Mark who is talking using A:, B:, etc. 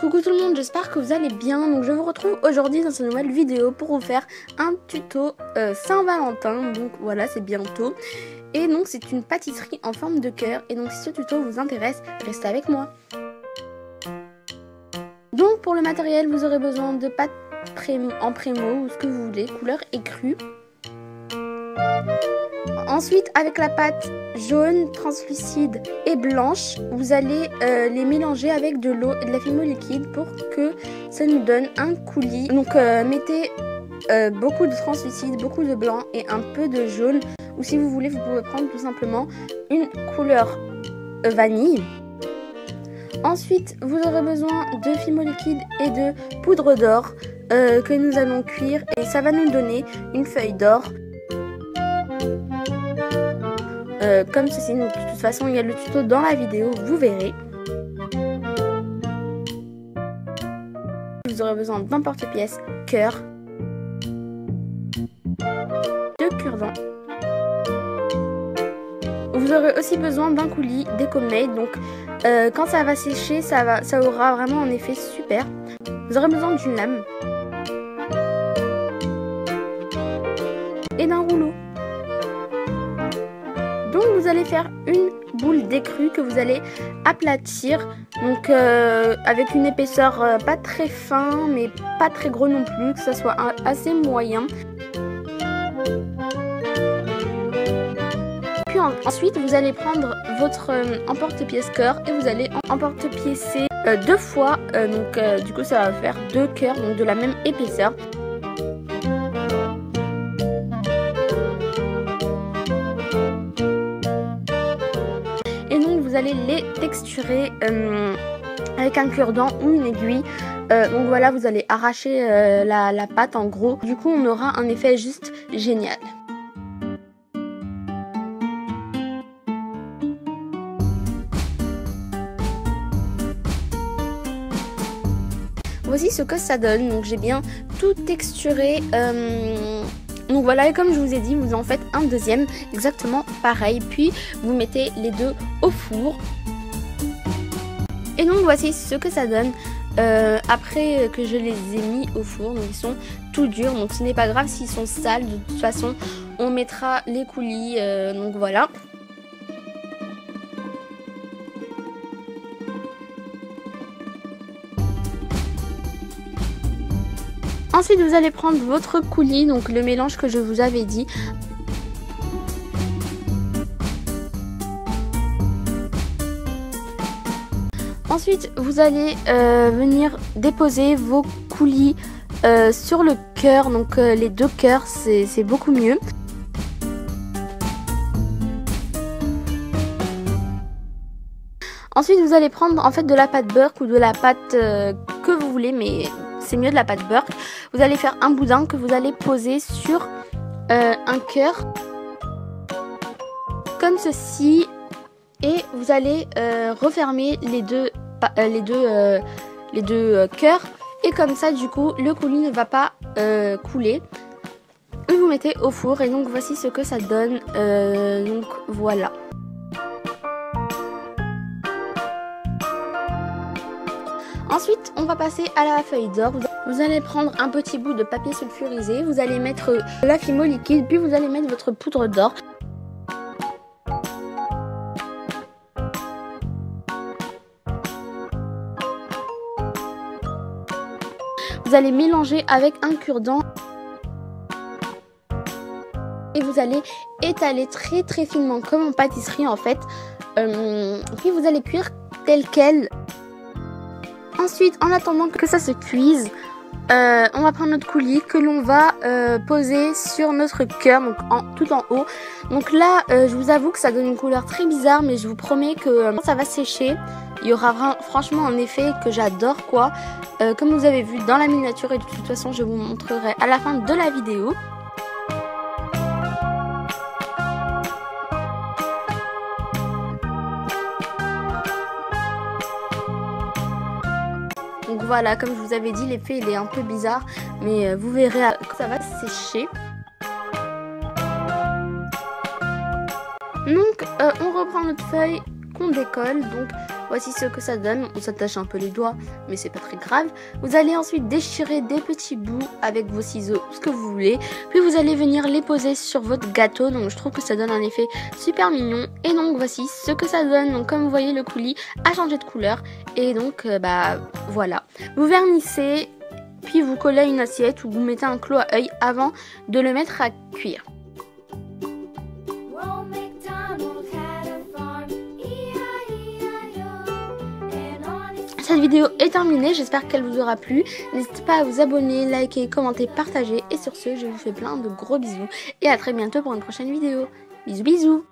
A: Coucou tout le monde, j'espère que vous allez bien. Donc je vous retrouve aujourd'hui dans une nouvelle vidéo pour vous faire un tuto Saint-Valentin. Donc voilà, c'est bientôt. Et donc c'est une pâtisserie en forme de cœur. Et donc si ce tuto vous intéresse, restez avec moi. Donc pour le matériel, vous aurez besoin de pâte en prémo ou ce que vous voulez, couleur écrue. Ensuite, avec la pâte jaune, translucide et blanche, vous allez les mélanger avec de l'eau et de la fimo liquide pour que ça nous donne un coulis. Donc mettez beaucoup de translucide, beaucoup de blanc et un peu de jaune. Ou si vous voulez, vous pouvez prendre tout simplement une couleur vanille. Ensuite, vous aurez besoin de fimo liquide et de poudre d'or que nous allons cuire. Et ça va nous donner une feuille d'or. Comme ceci, donc, de toute façon il y a le tuto dans la vidéo, vous verrez. Vous aurez besoin d'un porte-pièce cœur, de cure-dent. Vous aurez aussi besoin d'un coulis d'Ecomade, donc quand ça va sécher, ça aura vraiment un effet super. Vous aurez besoin d'une lame et d'un rouleau. Donc vous allez faire une boule d'écrue que vous allez aplatir, donc avec une épaisseur pas très fin mais pas très gros non plus, que ça soit assez moyen. Puis ensuite vous allez prendre votre emporte-pièce cœur et vous allez emporte-piécer deux fois, donc du coup ça va faire deux cœurs, donc de la même épaisseur. Vous allez les texturer avec un cure-dent ou une aiguille. Donc voilà, vous allez arracher la pâte en gros. Du coup, on aura un effet juste génial. Voici ce que ça donne. Donc j'ai bien tout texturé. Donc voilà, et comme je vous ai dit, vous en faites un deuxième exactement pareil, puis vous mettez les deux au four. Et donc voici ce que ça donne après que je les ai mis au four. Donc ils sont tout durs, donc ce n'est pas grave s'ils sont sales, de toute façon on mettra les coulis, donc voilà. Ensuite, vous allez prendre votre coulis, donc le mélange que je vous avais dit. Ensuite, vous allez venir déposer vos coulis sur le cœur, donc les deux cœurs, c'est beaucoup mieux. Ensuite, vous allez prendre en fait de la pâte beurre ou de la pâte que vous voulez, mais c'est mieux de la pâte beurre. Vous allez faire un boudin que vous allez poser sur un cœur comme ceci, et vous allez refermer les deux cœurs, et comme ça du coup le coulis ne va pas couler. Et vous mettez au four, et donc voici ce que ça donne. Donc voilà. Ensuite, on va passer à la feuille d'or. Vous allez prendre un petit bout de papier sulfurisé, vous allez mettre la fimo liquide, puis vous allez mettre votre poudre d'or. Vous allez mélanger avec un cure-dent et vous allez étaler très très finement comme en pâtisserie en fait. Puis vous allez cuire tel quel. Ensuite, en attendant que ça se cuise, on va prendre notre coulis que l'on va poser sur notre cœur, donc tout en haut. Donc là, je vous avoue que ça donne une couleur très bizarre, mais je vous promets que quand ça va sécher, il y aura franchement un effet que j'adore quoi. Comme vous avez vu dans la miniature, et de toute façon, je vous montrerai à la fin de la vidéo. Donc voilà, comme je vous avais dit, l'effet il est un peu bizarre, mais vous verrez quand ça va sécher. Donc on reprend notre feuille qu'on décolle. Donc Voici ce que ça donne. On s'attache un peu les doigts, mais c'est pas très grave. Vous allez ensuite déchirer des petits bouts avec vos ciseaux, ce que vous voulez. Puis vous allez venir les poser sur votre gâteau. Donc je trouve que ça donne un effet super mignon. Et donc voici ce que ça donne. Donc comme vous voyez, le coulis a changé de couleur. Et donc voilà. Vous vernissez, puis vous collez à une assiette ou vous mettez un clos à œil avant de le mettre à cuire. Cette vidéo est terminée, j'espère qu'elle vous aura plu. N'hésitez pas à vous abonner, liker, commenter, partager. Et sur ce, je vous fais plein de gros bisous. Et à très bientôt pour une prochaine vidéo. Bisous bisous.